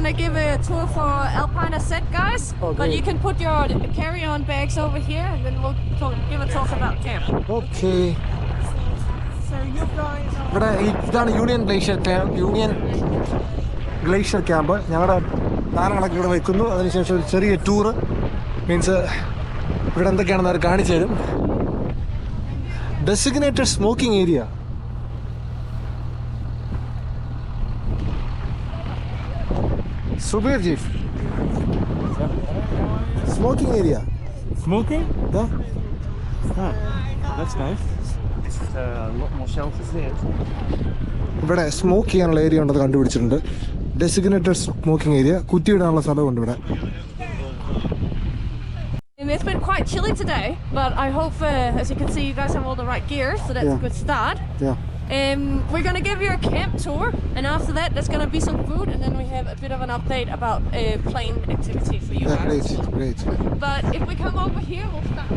gonna give a tour for Alpine Ascent, guys. Okay. But you can put your carry-on bags over here, and then we'll give a talk about camp. Okay. So you guys are... ഇവിടെ ഇതാണ് union glacier camp. Union glacier camp ഞങ്ങളുടെ താരങ്ങളൊക്കെ ഇവിടെ വെക്കുന്നു. അതിനുശേഷം ഒരു ചെറിയ tour means ഇവിടെ എന്തൊക്കെയാണെന്ന് അവർ കാണിച്ചു തരും. Designated smoking area. Subir Chief. Smoking area. Smoking? Yeah. Oh, that's nice. This is a lot more shelters there. ഇവിടെ സ്മോക്ക് ചെയ്യാനുള്ള ഏരിയ ഉണ്ടെന്ന് കണ്ടുപിടിച്ചിട്ടുണ്ട്. Designated smoking area. കുറ്റിയിടാനുള്ള സ്ഥലമുണ്ട് ഇവിടെ. It's been quite chilly today, but I hope, as you can see, you guys have all the right gear, so that's a good start. Yeah. We're going to give you a camp tour, and after that there's going to be some food, and then we have a bit of an update about plane activity for you guys. Great. But if we come over here, we'll start.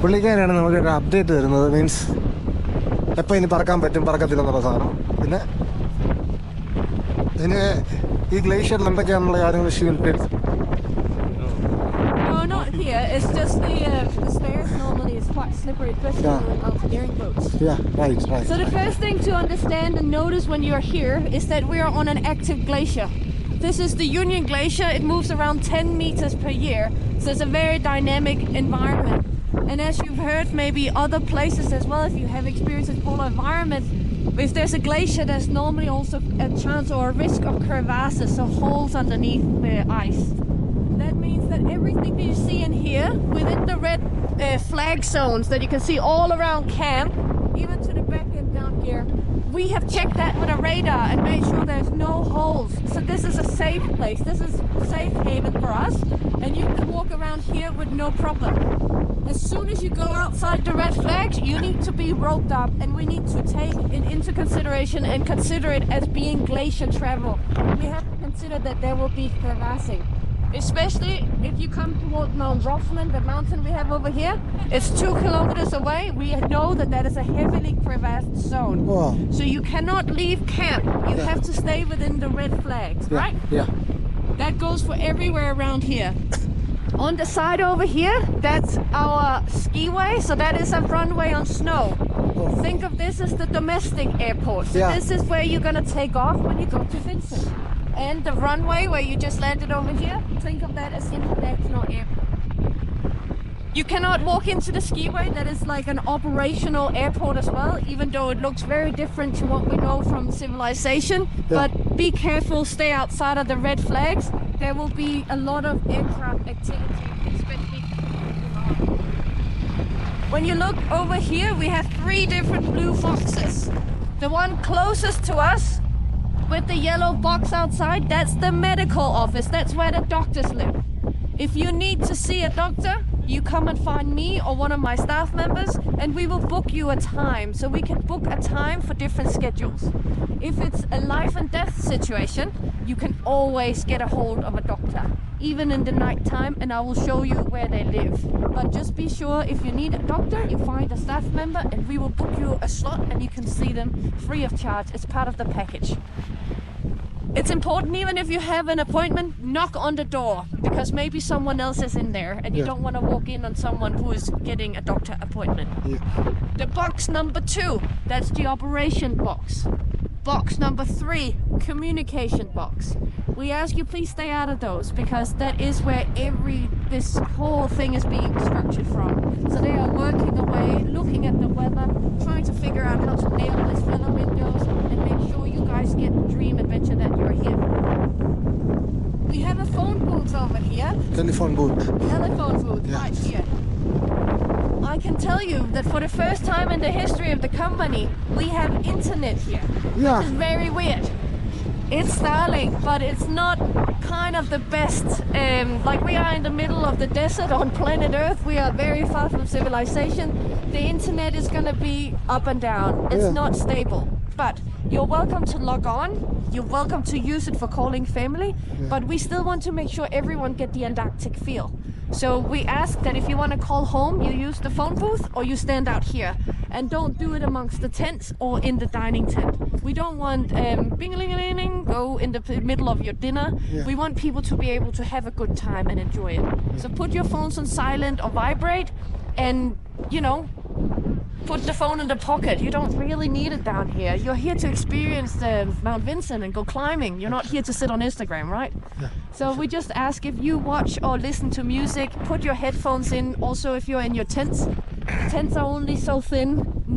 പുള്ളിക്കാരാണ് നമുക്കൊരു update തരുന്നത്. Means എപ്പോൾ ഇനി പറക്കാൻ പറ്റും പറക്കത്തില്ലെന്നുള്ള സാധനം. പിന്നെ ഈ ഗ്ലേഷ്യറിൽ എന്തൊക്കെയാണെന്നുള്ള കാര്യങ്ങൾ No, not here. It's just the stairs normally is quite slippery, especially on mountaineering boats. Yeah, right. So the first thing to understand and notice when you are here is that we are on an active glacier. This is the Union Glacier. It moves around 10 meters per year, so it's a very dynamic environment. And as you've heard, maybe other places as well, if you have experience in polar environment, if there's a glacier, there's normally also a chance or a risk of crevasses, so holes underneath the ice. That means that everything that you see in here, within the red flag zones that you can see all around camp, even to the back end down here, we have checked that with a radar and made sure there's no holes. So this is a safe place. This is a safe haven for us, and you can walk around here with no problem. As soon as you go outside the red flags, you need to be roped up, and we need to take it into consideration and consider it as being glacier travel. We have to consider that there will be crevassing. Especially if you come towards Mount Rothman, the mountain we have over here, it's 2 kilometers away. We know that that is a heavily crevassed zone. Wow. So you cannot leave camp. You have to stay within the red flags, right? Yeah. That goes for everywhere around here. On the side over here, that's our skiway. So that is a runway on snow. Think of this as the domestic airport. So this is where you're going to take off when you go to Vincent. And the runway where you just landed over here, think of that as international airport. You cannot walk into the skiway. That is like an operational airport as well, even though it looks very different to what we know from civilization. But be careful, stay outside of the red flags. There will be a lot of aircraft activity, especially when you look over here, we have 3 different blue boxes. The one closest to us with the yellow box outside, that's the medical office. That's where the doctors live. If you need to see a doctor, you come and find me or one of my staff members, and we will book you a time. So we can book a time for different schedules. If it's a life and death situation, you can always get a hold of a doctor, even in the night time, and I will show you where they live. But just be sure, if you need a doctor, you find a staff member, and we will book you a slot, and you can see them free of charge. It's part of the package. It's important, even if you have an appointment, knock on the door, because maybe someone else is in there and you don't want to walk in on someone who is getting a doctor appointment. The box number 2, that's the operation box. Box number 3, communication box. We ask you please stay out of those, because that is where this whole thing is being structured from. So they are working away, looking at the weather, trying to figure out how to nail these weather windows and make sure you guys get the dream adventure that you're here for. We have a phone booth over here. Telephone booth right here. I can tell you that for the first time in the history of the company, we have internet here. Yeah. Which is very weird. It's Starlink, but it's not kind of the best. Like we are in the middle of the desert on planet Earth. We are very far from civilization. The internet is going to be up and down. It's not stable. But you're welcome to log on. You're welcome to use it for calling family. But we still want to make sure everyone get the Antarctic feel. So we ask that if you want to call home, you use the phone booth or you stand out here. And don't do it amongst the tents or in the dining tent. We don't want bing-a-ling-a-ling, go in the middle of your dinner. Yeah. We want people to be able to have a good time and enjoy it. So put your phones on silent or vibrate, and put the phone in the pocket. You don't really need it down here. You're here to experience the Mount Vincent and go climbing. You're not here to sit on Instagram, right? Yeah. So we just ask if you watch or listen to music, put your headphones in. Also, if you're in your tents, tents are only so thin,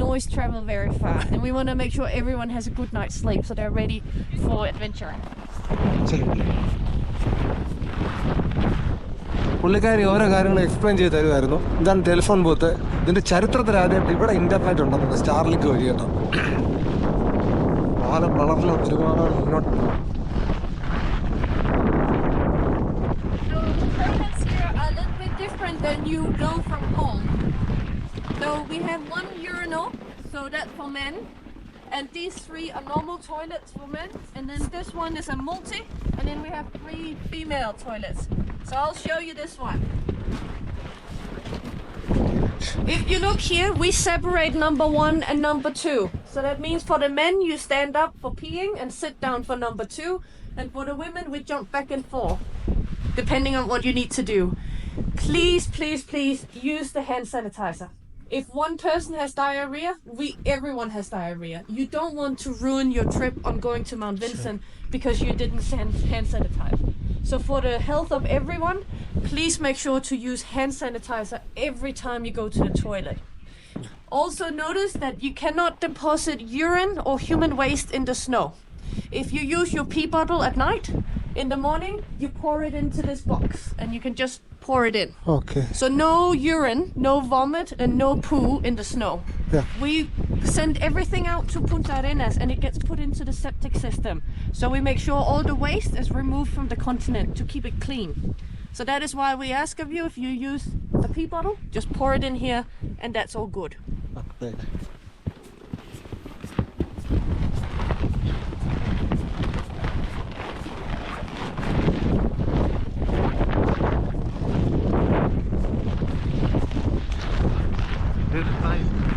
noise travel very far. And we want to make sure everyone has a good night's sleep so they're ready for adventure. ശരി. പുള്ളിക്കാരി ഓരോ കാര്യങ്ങൾ explain ചെയ്ത് തരുമായിരുന്നു. ഇതാണ് telephone booth. ഇതിന്റെ ചരിത്രത്തിൽ ആദ്യമായിട്ട് ഇവിടെ ഇന്റർനെറ്റ് ഉണ്ടെന്നുണ്ട്, സ്റ്റാർലിങ്ക് വഴി കേട്ടോ. വളർന്നു ഒരുപാട് മുന്നോട്ട്. Toilets here are a little bit different than you know from home. So we have one urinal, so that's for men, and these 3 are normal toilets for men, and then this one is a multi, and then we have 3 female toilets. So I'll show you this one. If you look here, we separate number 1 and number 2. So that means for the men, you stand up for peeing and sit down for number 2, and for the women, we jump back and forth, depending on what you need to do. Please, please, please use the hand sanitizer. If one person has diarrhea, everyone has diarrhea. You don't want to ruin your trip on going to Mount Vincent because you didn't hand sanitize. So for the health of everyone, please make sure to use hand sanitizer every time you go to the toilet. Also notice that you cannot deposit urine or human waste in the snow. If you use your pee bottle at night, in the morning, you pour it into this box and you can just pour it in. Okay. So no urine, no vomit, and no poo in the snow. Yeah. We send everything out to Punta Arenas and it gets put into the septic system. So we make sure all the waste is removed from the continent to keep it clean. So that is why we ask of you, if you use a pee bottle, just pour it in here and that's all good. Okay.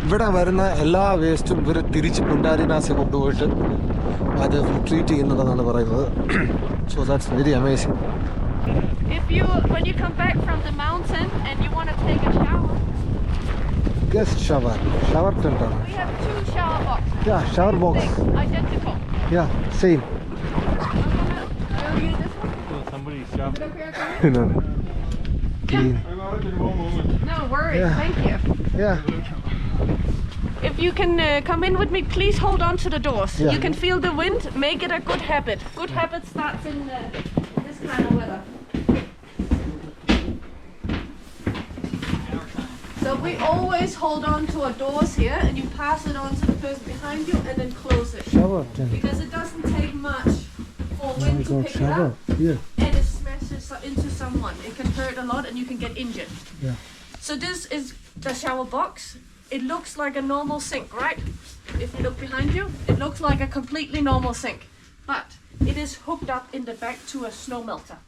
ഇവിടെ വരുന്ന എല്ലാ വേസ്റ്റും ഇവർ തിരിച്ച് പുണ്ടാരിനാസി കൊണ്ടുപോയിട്ട് അത് treat ചെയ്യുന്നതെന്നാണ് പറയുന്നത്. So that's very amazing. When you come back from the mountain and you want to take a shower, guest shower tent ആണ്. we have 2 shower boxes. Yeah, shower box. Identical. Yeah, same. I'm gonna show you this one. Somebody's job. Is it okay, okay? No, no. Clean. No worries, Yeah. thank you. Yeah. If you can come in with me, please hold on to the doors. Yeah. You can feel the wind, make it a good habit. Good habit starts in this kind of weather. So we always hold on to our doors here and you pass it on to the person behind you and then close it. Shower tent. Because it doesn't take much for wind to pick it up Yeah. and it smashes into someone. It can hurt a lot and you can get injured. Yeah. So this is the shower box. It looks like a normal sink, right? If you look behind you, it looks like a completely normal sink. But it is hooked up in the back to a snow melter.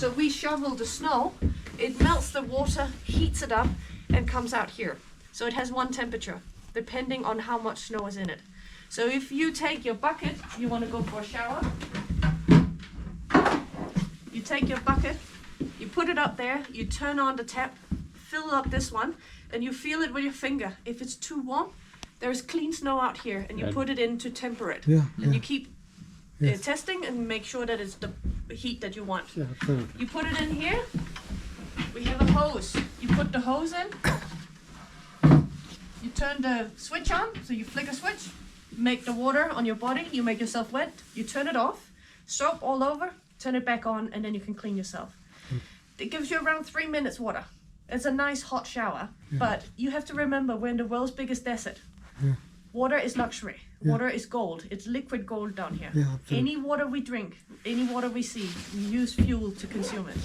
So we shovel the snow, it melts the water, heats it up, and comes out here. So it has one temperature, depending on how much snow is in it. So if you take your bucket, you want to go for a shower, you take your bucket, you put it up there, you turn on the tap, fill up this one, and you feel it with your finger. If it's too warm, there's clean snow out here, and you put it in to temper it. Yeah, And yeah. you keep Yes. testing and make sure that it's the heat that you want. Yeah, correct. You put it in here. We have a hose. You put the hose in. You turn the switch on, so you flick a switch, make the water on your body, you make yourself wet, you turn it off, soap all over, turn it back on, and then you can clean yourself. It gives you around 3 minutes water. It's a nice hot shower, but you have to remember we're in the world's biggest desert. Yeah. Water is luxury. Water is gold. It's liquid gold down here. Yeah, absolutely. Any water we drink, any water we see, we use fuel to consume it.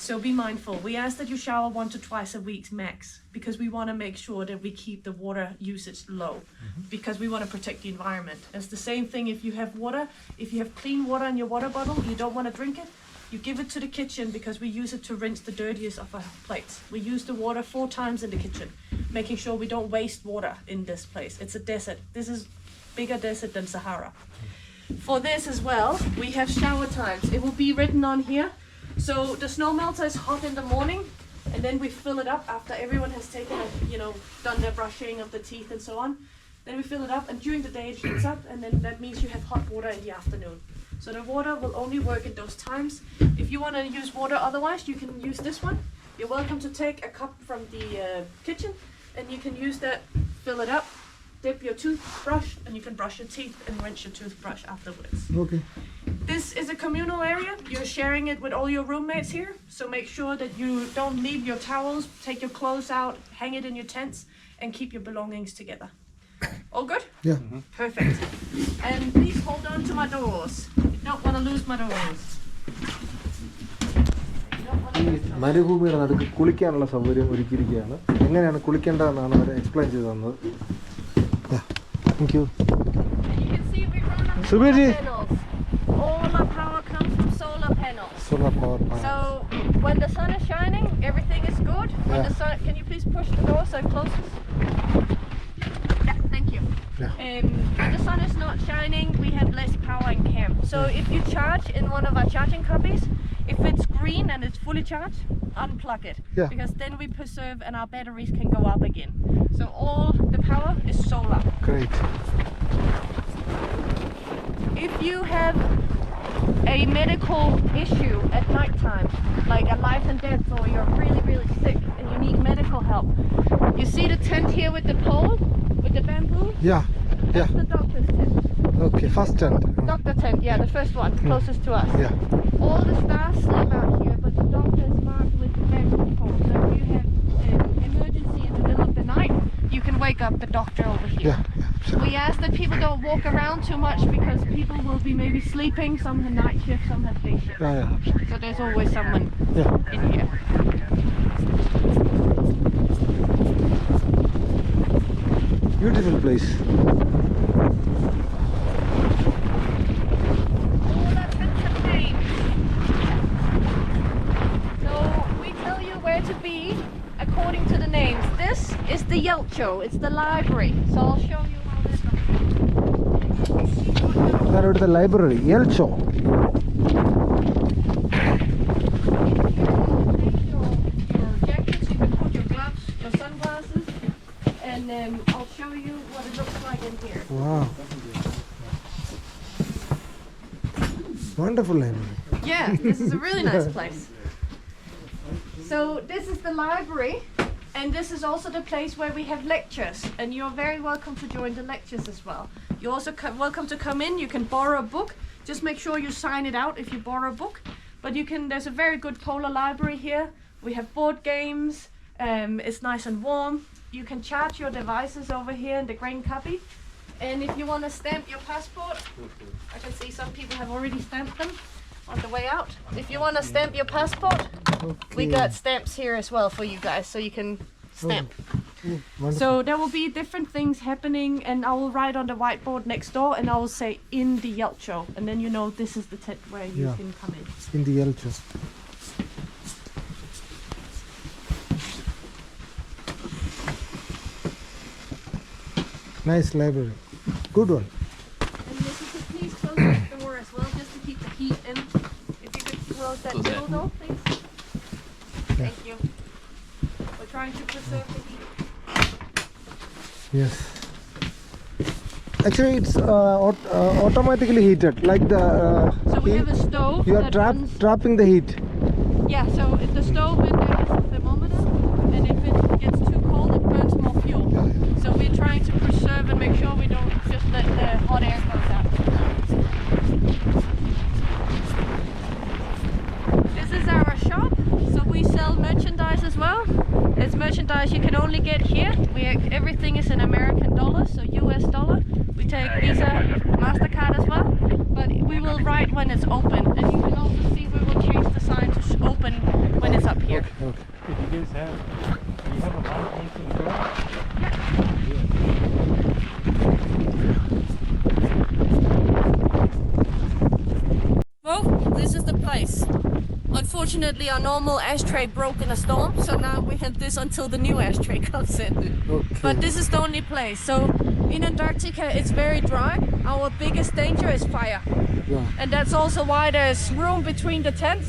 So be mindful. We ask that you shower 1 to 2 a week max because we want to make sure that we keep the water usage low because we want to protect the environment. It's the same thing if you have water. If you have clean water in your water bottle, you don't want to drink it, you give it to the kitchen because we use it to rinse the dirtiest of our plates. We use the water 4 times in the kitchen, making sure we don't waste water in this place. It's a desert. This is bigger desert than Sahara. For this as well, we have shower times. It will be written on here. So the snow melter is hot in the morning, and then we fill it up after everyone has taken, done their brushing of the teeth and so on. Then we fill it up, and during the day it heats up, and then that means you have hot water in the afternoon. So the water will only work at those times. If you want to use water otherwise, you can use this one. You're welcome to take a cup from the kitchen, and you can use that, fill it up, dip your toothbrush, and you can brush your teeth and rinse your toothbrush afterwards. Okay. This is a communal area. You're sharing it with all your roommates here, so make sure that you don't leave your towels, take your clothes out, hang it in your tents, and keep your belongings together. All good? Yeah. Perfect. And please hold on to my doors. You don't want to lose my doors. ഈ മരുഭൂമിയുടെ നടുക്ക് കുളിക്കാനുള്ള സൗകര്യം ഒരുക്കിയിരിക്കുകയാണ്. എങ്ങനെയാണ് കുളിക്കേണ്ടതെന്നാണ് അവർ explain ചെയ്ത് തന്നത്. Thank you. സുബേജി. All our power comes from solar panels. Solar power panels. So when the sun is shining, everything is good. When the sun, can you please push the door so it closes? Yeah, thank you. When the sun is not shining, we have less power in camp. So if you charge in one of our charging cubbies, if it's green and it's fully charged, unplug it. Yeah. Because then we preserve and our batteries can go up again. So all the power is solar. Great. If you have a medical issue at night time, like a life and death, or you're really, really sick and you need medical help, you see the tent here with the pole, with the bamboo? Yeah. That's the doctor's tent. Okay, first tent. Doctor tent, yeah, the first one, closest to us. Yeah. All the staff sleep out here, but the doctor is marked with the bamboo pole. So if you have an emergency in the middle of the night, you can wake up the doctor over here. Yeah. We ask that people don't walk around too much because people will be maybe sleeping. Some have night shift, some have day shift. Yeah. So there's always someone in here. Beautiful place. All our tents have names. So we tell you where to be according to the names. This is the Yelcho. It's the library. So I'll show you how this looks. That is the library. Yelcho. Your jackets, you can put your gloves, your sunglasses, and I'll show you what it looks like in here. Wow. Wonderful library. Yeah, this is a really nice place. So this is the library, and this is also the place where we have lectures, and you're very welcome to join the lectures as well. You're also welcome to come in. You can borrow a book. Just make sure you sign it out if you borrow a book. But there's a very good polar library here. We have board games. It's nice and warm. You can charge your devices over here in the green cubby. And if you want to stamp your passport, I can see some people have already stamped them on the way out. If you want to stamp your passport, we got stamps here as well for you guys, so you can stamp. So there will be different things happening, and I will write on the whiteboard next door, and I will say in the Yelcho, and then you know this is the tent where you can come in. In the Yelcho. Nice library. Good one. And Mrs. please close that door as well, just to keep the heat in. If you could close that middle door, please. Thank you. We're trying to preserve the heat. Yes. Actually, it's automatically heated, like the. So we have a stove. You are that runs, trapping the heat. Yeah. So if the stove in there is a thermometer, and if it gets too cold, it burns more fuel. So we're trying to preserve and make sure we don't just let the hot air go out. This is our shop. So we sell merchandise as well. It's merchandise you can only get here. Everything is in American dollars, so US dollar. We take Visa, MasterCard as well. But we will write when it's open. And you can also see we will change the sign to open when it's up here. Okay. If you guys have a lot of things in the garage? Well, this is the place. unfortunately, our normal ashtray broke in a storm, so now we have this until the new ashtray comes in. Okay. But this is the only place. So in Antarctica, it's very dry. Our biggest danger is fire. Yeah. And that's also why there's room between the tents.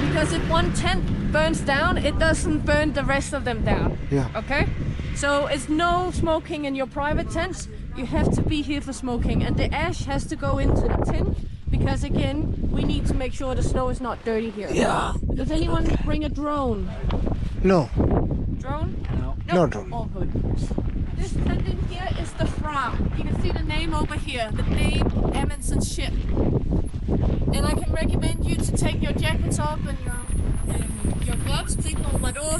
Because if one tent burns down, it doesn't burn the rest of them down. Yeah. Okay? So it's no smoking in your private tents. You have to be here for smoking. And the ash has to go into the tin. Because again, we need to make sure the snow is not dirty here. Yeah. Does anyone bring a drone? No. Drone? No drone. All good. This tent in here is the Fra. You can see the name over here. The name Amundsen's ship. And I can recommend you to take your jackets off and your gloves. Take off my door.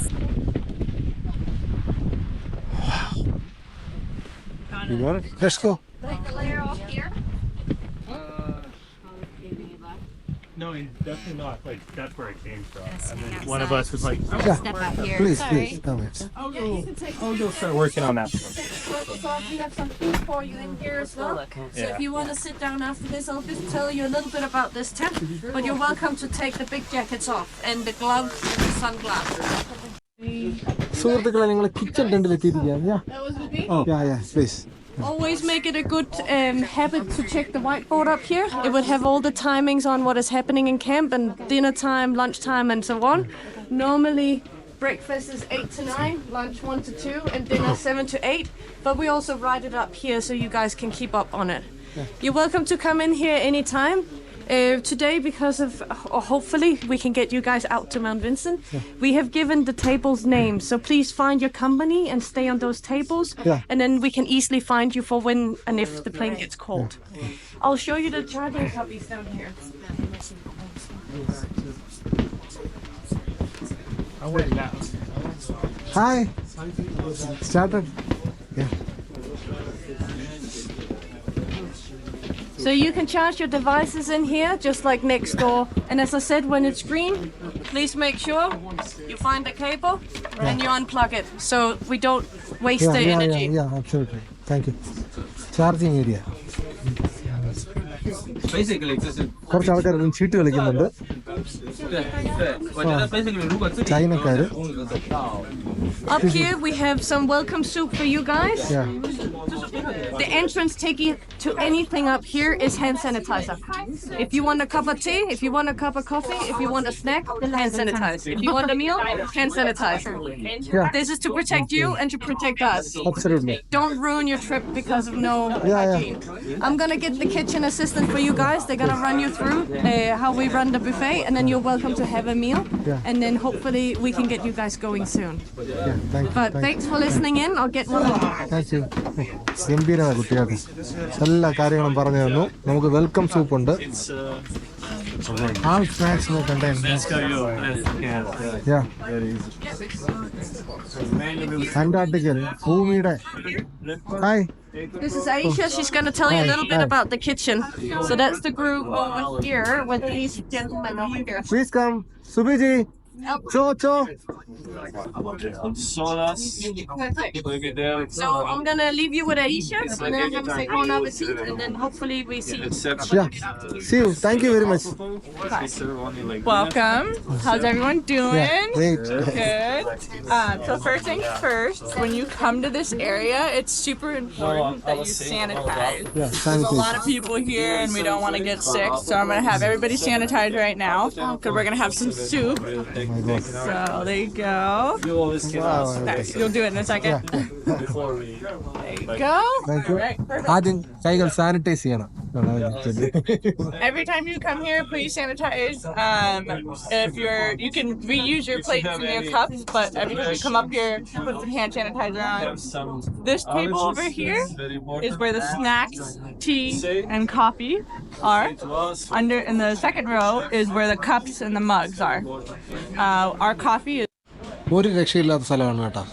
You got it? Let's go. Take the layer off here. No, definitely not. Like, that's where it came from. And then one of us was like, Yeah. Step out here. Please, Sorry. please. Come here. I'll go start working on that. We have some food for you in here as well. So if you want to sit down after this, I'll just tell you a little bit about this tent. But you're welcome to take the big jackets off and the gloves and the sunglasses. സുഹൃത്തുക്കളെ നിങ്ങൾ kitchen ടെന്റിൽ എത്തിയിരിക്കുകയാണ്. That was with me. Yeah, please. Always make it a good habit to check the whiteboard up here. It would have all the timings on what is happening in camp and dinner time, lunch time, and so on. Normally, breakfast is 8 to 9, lunch 1 to 2, and dinner 7 to 8. But we also write it up here so you guys can keep up on it. You're welcome to come in here anytime. Today, because of, hopefully, we can get you guys out to Mount Vincent. We have given the tables names, so please find your company and stay on those tables. And then we can easily find you for when and if the plane gets called. I'll show you the charging hubbies down here. Hi. Started. Yeah. So you can charge your devices in here, just like next door. And as I said, when it's green, please make sure you find the cable and you unplug it, so we don't waste the energy. Yeah, absolutely. Thank you. Charging area. കുറച്ച് ആൾക്കാർ ചീട്ട് കളിക്കുന്നുണ്ട്. ചൈനക്കാര്. Up here we have some welcome soup for you guys. Yeah. The entrance taking to anything up here is hand sanitizer. If you want a cup of tea, if you want a cup of coffee, if you want a snack, hand sanitize. If you want a meal, hand sanitize. Yeah. This is to protect you and to protect us. Absolutely. Don't ruin your trip because of no hygiene. I'm gonna get the kitchen assistant for you guys. They're gonna run you through how we run the buffet, and then you're welcome to have a meal. Yeah. And then hopefully we can get you guys going soon. Yeah, thank you. But thanks for listening in. I'll get one. Thank you. ഗംഭീരമായ കുട്ടികൾക്ക് എല്ലാ കാര്യങ്ങളും പറഞ്ഞു തന്നു. നമുക്ക് welcome soup ഉണ്ട്. All snacks will contain. Yeah. Antarctica, ഭൂമിയുടെ. Hi. This is Aisha. She's going to tell you a little bit about the kitchen. So that's the group over here with these gentlemen over here. Please come. Subiji. Cho. So I'm going to leave you with Aisha, and then I'm going to say bon appetit, and then hopefully we see you. Yeah. See you. Thank you very much. Welcome. How's everyone doing? Yeah, great. Good. So first things first, when you come to this area, it's super important that you sanitize. Yeah, There's a lot of people here and we don't want to get sick, so I'm going to have everybody sanitize right now because we're going to have some soup. Oh my God. So there you go. Wow. Nice. You'll do it in a second. Yeah. There you go. Thank you. All right, perfect. ആദ്യം കൈകൾ sanitise ചെയ്യണം. Every time you come here, please sanitize. If you can reuse your plates and your cups, but every time you come up here, put some hand sanitizer on. This table over here is where the snacks, tea, and coffee are. Under in the second row is where the cups and the mugs are. Our coffee is. ഒരു രക്ഷയില്ലാത്ത സ്ഥലമാണ് കേട്ടോ.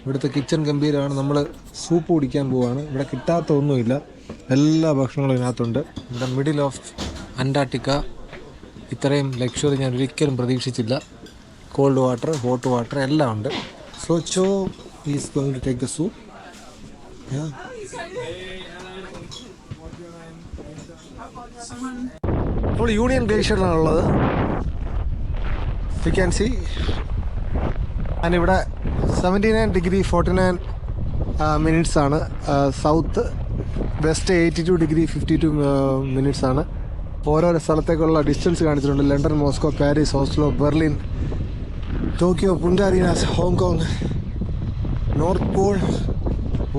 ഇവിടുത്തെ kitchen ഗംഭീരമാണ്. നമ്മൾ soup കുടിക്കാൻ പോവാണ്. ഇവിടെ കിട്ടാത്ത ഒന്നുമില്ല. എല്ലാ ഭക്ഷണങ്ങളും ഇതിനകത്തുണ്ട്. ഇവിടെ മിഡിൽ ഓഫ് അന്റാർട്ടിക്ക. ഇത്രയും ലക്ഷറി ഞാൻ ഒരിക്കലും പ്രതീക്ഷിച്ചില്ല. കോൾഡ് വാട്ടർ, ഹോട്ട് വാട്ടർ എല്ലാം ഉണ്ട്. So Cho is going to take the soup. നമ്മൾ യൂണിയൻ ഗ്ലേഷ്യറിലാണുള്ളത്. You can see. ആൻഡ് ഇവിടെ 79°49 മിനിറ്റ്സ് ആണ്. സൗത്ത് വെസ്റ്റ് 82°52 മിനിറ്റ്സ് ആണ്. ഓരോരോ സ്ഥലത്തേക്കുള്ള ഡിസ്റ്റൻസ് കാണിച്ചിട്ടുണ്ട്. London, Moscow, Paris, Oslo, Berlin, Tokyo, Punta Arenas, Hong Kong, North Pole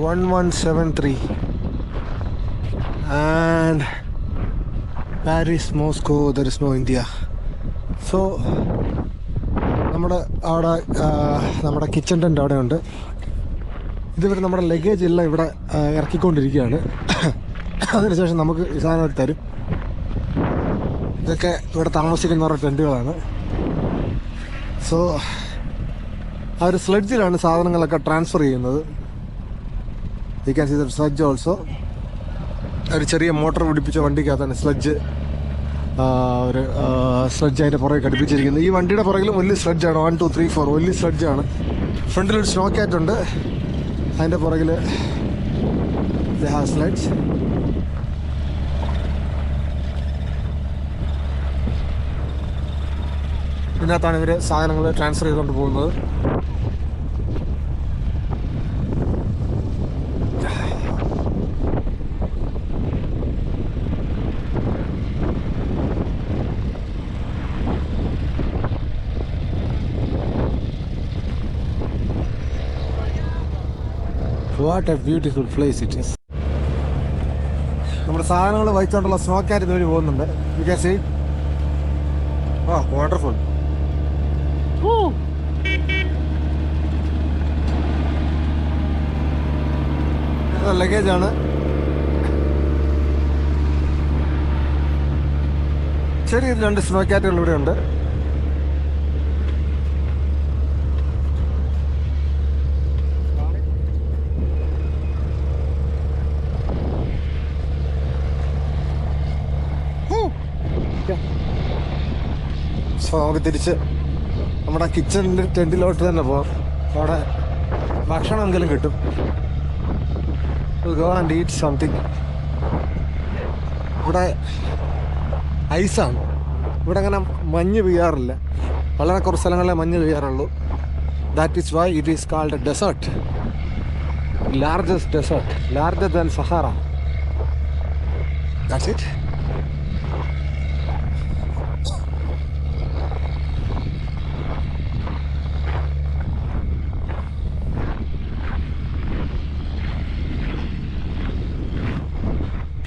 1173 and Paris, Moscow, there is no India. So നമ്മുടെ kitchen tent അവിടെ ഉണ്ട്. ഇതിവിടെ നമ്മുടെ ലഗേജ് എല്ലാം ഇവിടെ ഇറക്കിക്കൊണ്ടിരിക്കുകയാണ്. അതിനുശേഷം നമുക്ക് ഈ സാധനം തരും. ഇതൊക്കെ ഇവിടെ താമസിക്കുന്നവരുടെ ടെൻറ്റുകളാണ്. സോ ആ ഒരു സ്ലെഡ്ജിലാണ് സാധനങ്ങളൊക്കെ ട്രാൻസ്ഫർ ചെയ്യുന്നത്. You can see the sledge also. ഒരു ചെറിയ മോട്ടർ പിടിപ്പിച്ച വണ്ടിക്കകത്താണ് സ്ലെഡ്ജ് അതിൻ്റെ പുറകെ ഘടിപ്പിച്ചിരിക്കുന്നത്. ഈ വണ്ടിയുടെ പുറകിലും വലിയ സ്ലെഡ്ജാണ്. 1 2 3 4 വലിയ സ്ലെഡ്ജാണ്. ഫ്രണ്ടിലൊരു സ്നോ ക്യാറ്റ് ഉണ്ട്. അതിൻ്റെ പുറകിൽ സ്ലെഡ്ജ്. ഇതിനകത്താണ് ഇവർ സാധനങ്ങൾ ട്രാൻസ്ഫർ ചെയ്തുകൊണ്ട് പോകുന്നത്. What a beautiful place it is. നമ്മുടെ സാധനങ്ങൾ വഹിച്ചുകൊണ്ടുള്ള സ്നോ ക്യാറ്റ് ഇതുവഴി പോകുന്നുണ്ട്. You can see. വണ്ടർഫുൾ. ലഗേജാണ്. ചെറിയ 2 സ്നോ ക്യാറ്റുകൾ ഇവിടെ ഉണ്ട്. സോ നമുക്ക് തിരിച്ച് നമ്മുടെ കിച്ചണിൻ്റെ ടെൻറ്റിലോട്ട് തന്നെ പോകാം. അവിടെ ഭക്ഷണമെങ്കിലും കിട്ടും. Go and eat something. ഇവിടെ ഐസാണ്. ഇവിടെ അങ്ങനെ മഞ്ഞ് പെയ്യാറില്ല. വളരെ കുറച്ച് സ്ഥലങ്ങളിലെ മഞ്ഞ് പെയ്യാറുള്ളൂ. That is why it is called a desert. Largest desert, larger than Sahara. That's it.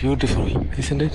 Beautiful, isn't it?